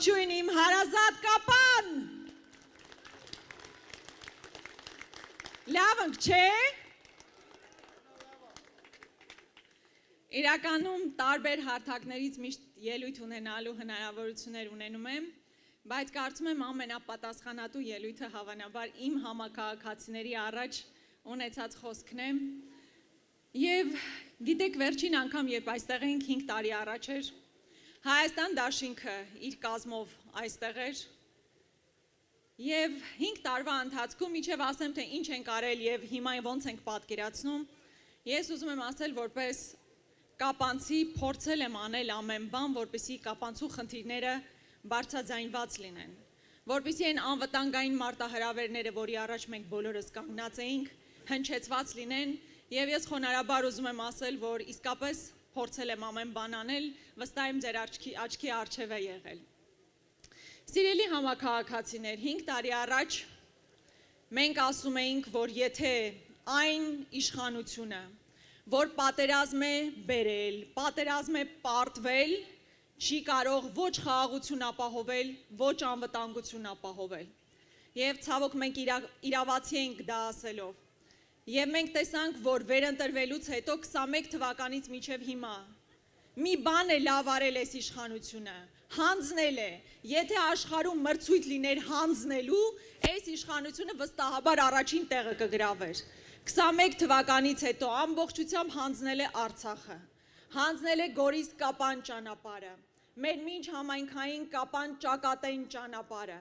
Ողջույն իմ հարազատ կապան։ Լավ ենք, չէ՞։ Իրականում տարբեր հարթակներից միշտ ելույթ ունենալու հնարավորություններ ունենում եմ, բայց կարծում եմ ամենապատասխանատու ելույթը հավանաբար իմ համաքաղաքացիների առաջ ունեցած խոսքն է։ Եվ գիտեք, վերջին անգամ, երբ այստեղ էինք 5 տարի առաջ էր, Հայաստան դաշինքը իր կազմով այստեղ էր և 5 տարվա ընթացքում իջև ասեմ, թե ինչ ենք արել և հիմա ոնց ենք պատկերացնում, ես ուզում եմ ասել, որպես կապանցի փորձել եմ անել ամեն բան, որպեսզի կապանցու խնդիրները բարձրաձայնված լինեն, որպեսզի այն անվտանգային մարտահրավերները, որի առաջ մենք բոլորս կանգնած էինք, հնչեցված լինեն և ես խոնարհաբար ուզում եմ ասել, որ իսկապես փորձել եմ ամեն բան անել, վստահ եմ ձեր աչքի առջև է եղել։ Սիրելի համաքաղաքացիներ, 5 տարի առաջ մենք ասում էինք, որ եթե այն իշխանությունը, որ պատերազմ է բերել, պատերազմ է պարտվել, չի կարող ոչ խաղաղություն ապահովել, ոչ անվտանգություն ապահովել։ Եվ ցավոք մենք իրավացի ենք դա ասելով։ Եվ մենք տեսանք, որ վերընտրվելուց հետո 21 թվականից մինչև հիմա մի բան է լավ արել այս իշխանությունը, հանձնել է, եթե աշխարհում մրցույթ լիներ հանձնելու, այս իշխանությունը վստահաբար առաջին տեղը կգրավեր։ 21 թվականից հետո ամբողջությամբ հանձնել է Արցախը, հանձնել է Գորիս-Կապան ճանապարհը, մեր մինչ համայնքային Կապան ճակատային ճանապարհը։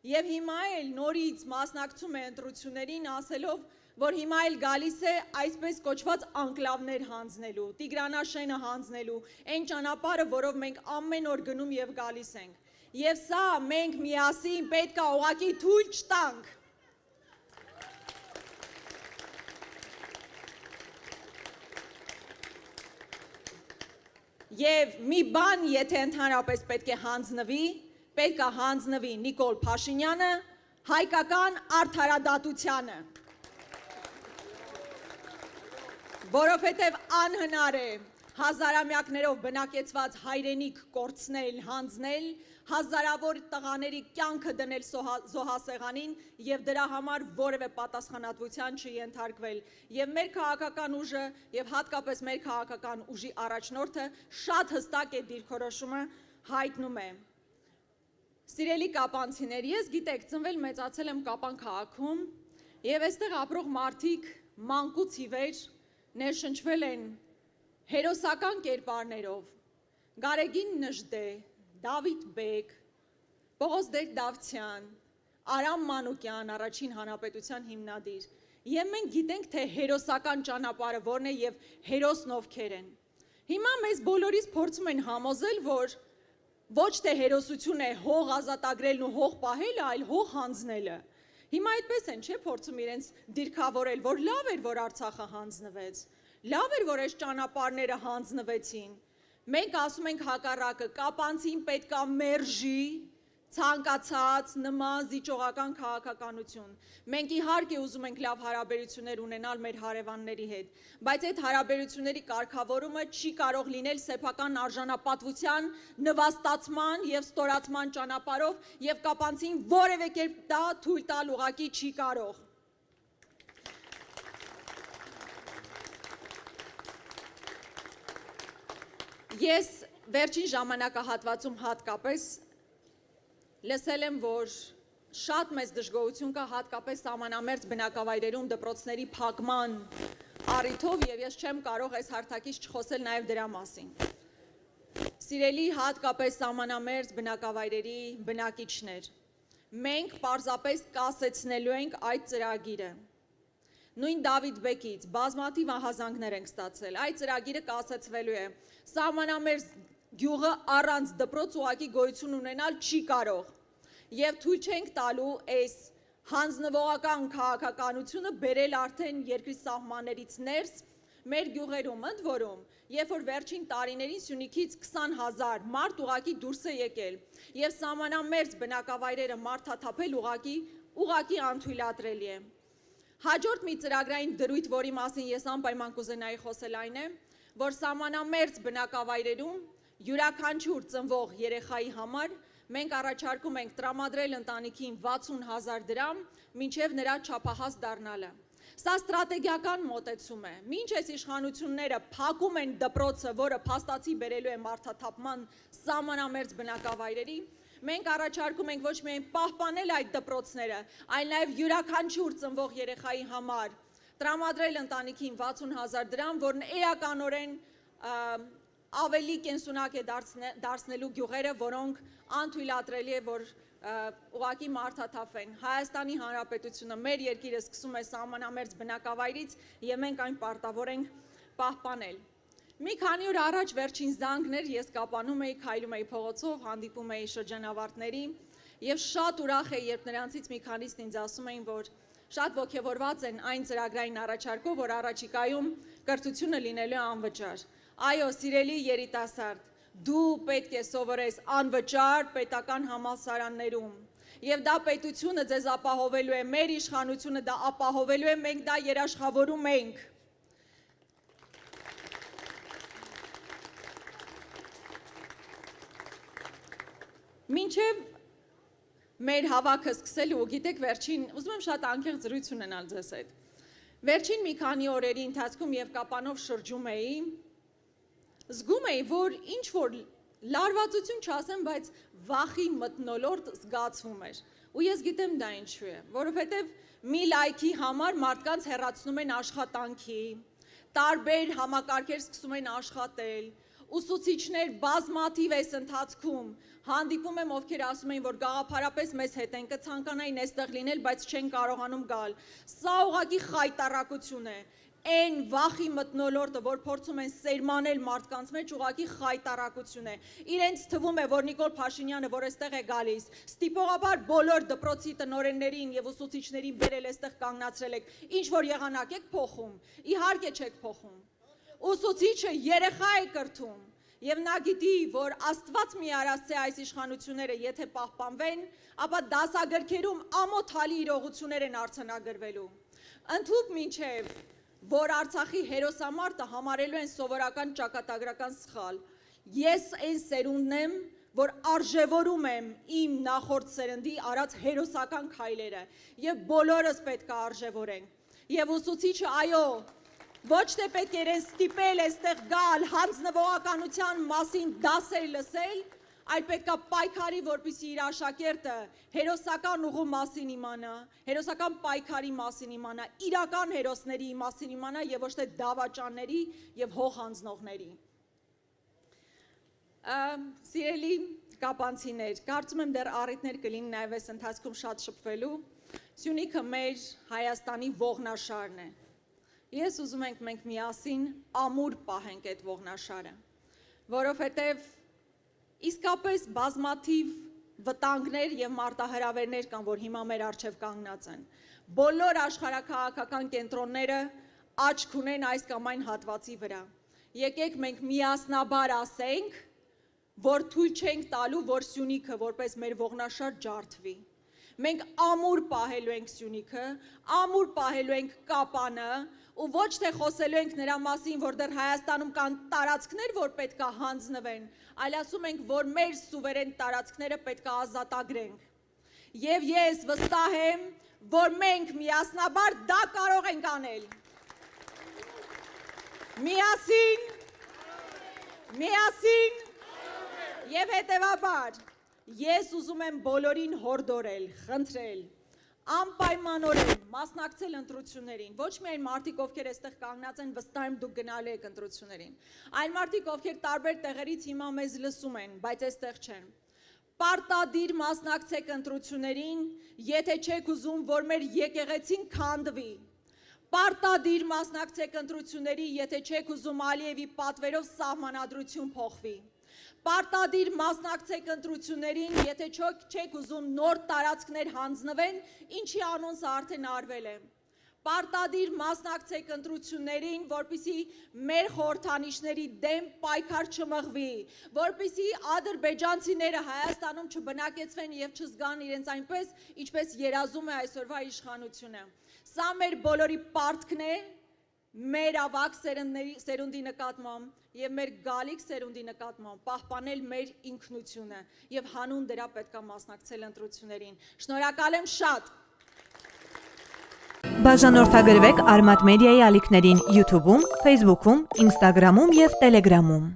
Եվ հիմա էլ նորից մասնակցում է ընտրություններին ասելով, որ հիմա էլ գալիս է այսպես կոչված անկլավներ հանձնելու, Տիգրանաշենը հանձնելու, այն ճանապարհը, որով մենք ամեն օր գնում և գալիս ենք։ Եվ սա մենք միասին պետք է ուղղակի թույլ չտանք։ Եվ մի բան, եթե ընդհանրապես պետք է հանձնվի, պետք է հանձնվի Նիկոլ Փաշինյանը, հայկական արդարադատությանը։ Որովհետև անհնար է հազարամյակներով բնակեցված հայրենիք կորցնել, հանձնել, հազարավոր տղաների կյանքը դնել զոհասեղանին և դրա համար որևէ պատասխանատվության չենթարկվել։ Եվ մեր քաղաքական ուժը և հատկապես մեր քաղաքական ուժի առաջնորդը շատ հստակ է դիրքորոշումը հայտնում է։ Սիրելի կապանցիներ, ես գիտեք, ծնվել մեծացել եմ Կապան քաղաքում և այստեղ ապրող մարդիկ մանկուց ի վեր ներշնչվել են հերոսական կերպարներով, Գարեգին Նժդե, Դավիթ Բեկ, Պողոս Դավթյան, Արամ Մանուկյան, Առաջին հանրապետության հիմնադիր, և մենք գիտենք, թե հերոսական ճանապարհը որն է և հերոսն ովքեր են։ Հիմա մեզ բոլորիս փորձում են համոզել, որ ոչ թե հերոսություն է հող ազատագրելն ու հող պահելը, այլ հող հանձնելը։ Հիմա այդպես են, չէ, փորձում իրենց դիրքավորել, որ լավ էր, որ Արցախը հանձնվեց, լավ էր, որ այս ճանապարհները հանձնվեցին։ Մենք ասում ենք հակառակը, կապանցին պետք է մերժի ցանկացած նման զիջողական քաղաքականություն։ Մենք իհարկե ուզում ենք լավ հարաբերություններ ունենալ մեր հարևանների հետ, բայց այդ հարաբերությունների կարգավորումը չի կարող լինել սեփական արժանապատվության նվաստացման և ստորացման ճանապարհով և կապանցին որևէ կերպ դա թույլ տալ ուղղակի չի կարող։ Ես վերջին ժամանակահատվածում հատկապես լսել եմ, որ շատ մեծ դժգոհություն կա հատկապես սահմանամերձ բնակավայրերում դպրոցների փակման առիթով և ես չեմ կարող այս հարթակից չխոսել նաև դրա մասին։ Սիրելի հատկապես սահմանամերձ բնակավայրերի բնակիչներ, մենք պարզապես կասեցնելու ենք այդ ծրագիրը։ Նույն Դավիթ Բեկից բազմաթիվ ահազանգներ ենք ստացել, այդ ծրագիրը կասեցվելու է, սահմանամերձ գյուղը առանց դպրոց ուղղակի գոյություն ունենալ չի կարող և թույլ չենք տալու այս հանձնվողական քաղաքականությունը բերել արդեն երկրի սահմաններից ներս մեր գյուղերում, ընդ որում, երբ որ վերջին տարիներին Սյունիքից 20,000 մարդ ուղղակի դուրս է եկել և սահմանամերձ բնակավայրերը մարդաթափել ուղղակի անթույլատրելի է։ Հաջորդ մի ծրագրային դրույթ, որի մասին ես անպայման կուզենայի խոսել այն է, որ սահմանամերձ բնակավայրերում յուրաքանչյուր ծնվող երեխայի համար մենք առաջարկում ենք տրամադրել ընտանիքին 60,000 դրամ, մինչև նրա չափահաս դառնալը։ Սա ստրատեգիական մոտեցում է։ Մինչ այս իշխանությունները փակում են դպրոցը, որը փաստացի բերելու է մարդաթափման սահմանամերձ բնակավայրերի, մենք առաջարկում ենք ոչ միայն պահպանել այդ դպրոցները, այլ նաև յուրաքանչյուր ծնվող երեխայի համար տրամադրել ընտանիքին 60,000 դրամ, որն էականորեն ավելի կենսունակ է դարձնելու գյուղերը, որոնք անթույլատրելի է, որ ուղղակի մարդաթափվեն։ Հայաստանի Հանրապետությունը, մեր երկիրը սկսում է սահմանամերձ բնակավայրից և մենք այն պարտավոր ենք պահպանել։ Մի քանի օր առաջ վերջին զանգներ ես կապանում էի, քայլում էի փողոցով, հանդիպում էի շրջանավարտների և շատ ուրախ էի, երբ նրանցից մի քանիսն ինձ ասում էին, որ շատ ոգևորված են այն ծրագրային առաջարկով, որ առաջիկայում կրթությունը լինելու է անվճար։ Այո, սիրելի երիտասարդ, դու պետք է սովորես անվճար պետական համալսարաններում և դա պետությունը ձեզ ապահովելու է, մեր իշխանությունը դա ապահովելու է, մենք դա երաշխավորում ենք։ Մինչև մեր հավաքը սկսելու, գիտեք վերջին, ուզում եմ շատ անկեղծ զրույց ունենալ ձեզ հետ, վերջին մի քանի օրերի ընթացքում և կապանով շրջում էի, զգում էի, որ ինչ-որ լարվածություն չասեմ, բայց վախի մթնոլորտ զգացվում էր, ու ես գիտեմ դա ինչու է, որովհետև մի լայքի համար մարդկանց հեռացնում են աշխատանքի, տարբեր համակարգեր սկսում են աշխատել, ուսուցիչներ բազմաթիվ այս ընթացքում հանդիպում եմ, ովքեր ասում էին, որ գաղափարապես մեզ հետ են, կցանկանային այստեղ լինել, բայց չեն կարողանում գալ։ Սա ուղղակի խայտառակություն է, այն վախի մթնոլորտը, որ փորձում են սերմանել մարդկանց մեջ, ուղղակի խայտառակություն է։ Իրենց թվում է, որ Նիկոլ Փաշինյանը, որ այստեղ է գալիս, ստիպողաբար բոլոր դպրոցի տնօրեններին և ուսուցիչներին բերել այստեղ կանգնացրել եք, ինչ որ եղանակ եք փոխում, իհարկե չեք փոխում։ Ուսուցիչը երեխա է կրթում և նա գիտի, որ Աստված մի արասցե այս իշխանությունները եթե պահպանվեն, ապա դասագրքերում ամոթալի իրողություններ են արձանագրվելու։ Ընդհուպ մինչև, որ Արցախի հերոսամարտը համարելու են սովորական ճակատագրական սխալ։ Ես այն սերունդն եմ, որ արժևորում եմ իմ նախորդ սերնդի արած հերոսական քայլերը և բոլորս պետք է արժևորենք։ Եվ ուսուցիչը, այո, ոչ թե պետք է իրեն ստիպել այստեղ գալ հանձնվողականության մասին դասեր լսել, այլ պետք է պայքարի, որպեսզի իր աշակերտը հերոսական ուղու մասին իմանա, հերոսական պայքարի մասին իմանա, իրական հերոսների մասին իմանա և ոչ թե դավաճանների և հող հանձնողների։ Սիրելի կապանցիներ, կարծում եմ դեռ առիթներ կլինի նաև այս ընթացքում շատ շփվելու, Սյունիքը մեր Հայաստանի ողնաշարն է։ Ես ուզում ենք մենք միասին ամուր պահենք այդ ողնաշարը, որովհետև իսկապես բազմաթիվ վտանգներ և մարտահրավերներ կան, որ հիմա մեր առջև կանգնած են։ Բոլոր աշխարհաքաղաքական կենտրոնները աչք ունեն այս կամ այն հատվածի վրա։ Եկեք մենք միասնաբար ասենք, որ թույլ չենք տալու, որ Սյունիքը որպես մեր ողնաշար ջարդվի։ Մենք ամուր պահելու ենք Սյունիքը, ամուր պահելու ենք Կապանը, ու ոչ թե խոսելու ենք նրա մասին, որ դեռ Հայաստանում կան տարածքներ, որ պետք է հանձնվեն, այլ ասում ենք, որ մեր սուվերեն տարածքները պետք է ազատագրենք։ Եվ ես վստահ եմ, որ մենք միասնաբար դա կարող ենք անել։ Միասին և հետևաբար ես ուզում եմ բոլորին հորդորել, խնդրել, անպայմանորեն մասնակցել ընտրություններին, ոչ միայն մարդիկ, ովքեր այստեղ կանգնած են, վստահ եմ դուք գնալու եք ընտրություններին, այլ մարդիկ, ովքեր տարբեր տեղերից հիմա մեզ լսում են, բայց այստեղ չեն։ Պարտադիր մասնակցեք ընտրություններին, եթե չեք ուզում, որ մեր եկեղեցին քանդվի։ Պարտադիր մասնակցեք ընտրությունների, եթե չեք ուզում Ալիևի պատվերով սահմանադրություն փոխվի։ Պարտադիր մասնակցեք ընտրություններին, եթե չեք ուզում նոր տարածքներ հանձնվեն, ինչի անոնսը արդեն արվել է։ Պարտադիր մասնակցեք ընտրություններին, որպեսզի մեր խորհրդանիշների դեմ պայքար չմղվի, որպեսզի ադրբեջանցիները Հայաստանում չբնակեցվեն և չզգան իրենց այնպես, ինչպես երազում է այսօրվա իշխանությունը։ Սա մեր բոլորի պարտքն է, մեր ավակ սերունդի նկատմամբ եւ մեր գալիք սերունդի նկատմամբ պահպանել մեր ինքնությունը եւ հանուն դրա պետք է մասնակցել ընտրություններին։ Շնորհակալ եմ շատ։ Բաժանորդագրվեք Արմատ մեդիայի ալիքներին YouTube-ում, Facebook-ում, Instagram-ում եւ Telegram-ում։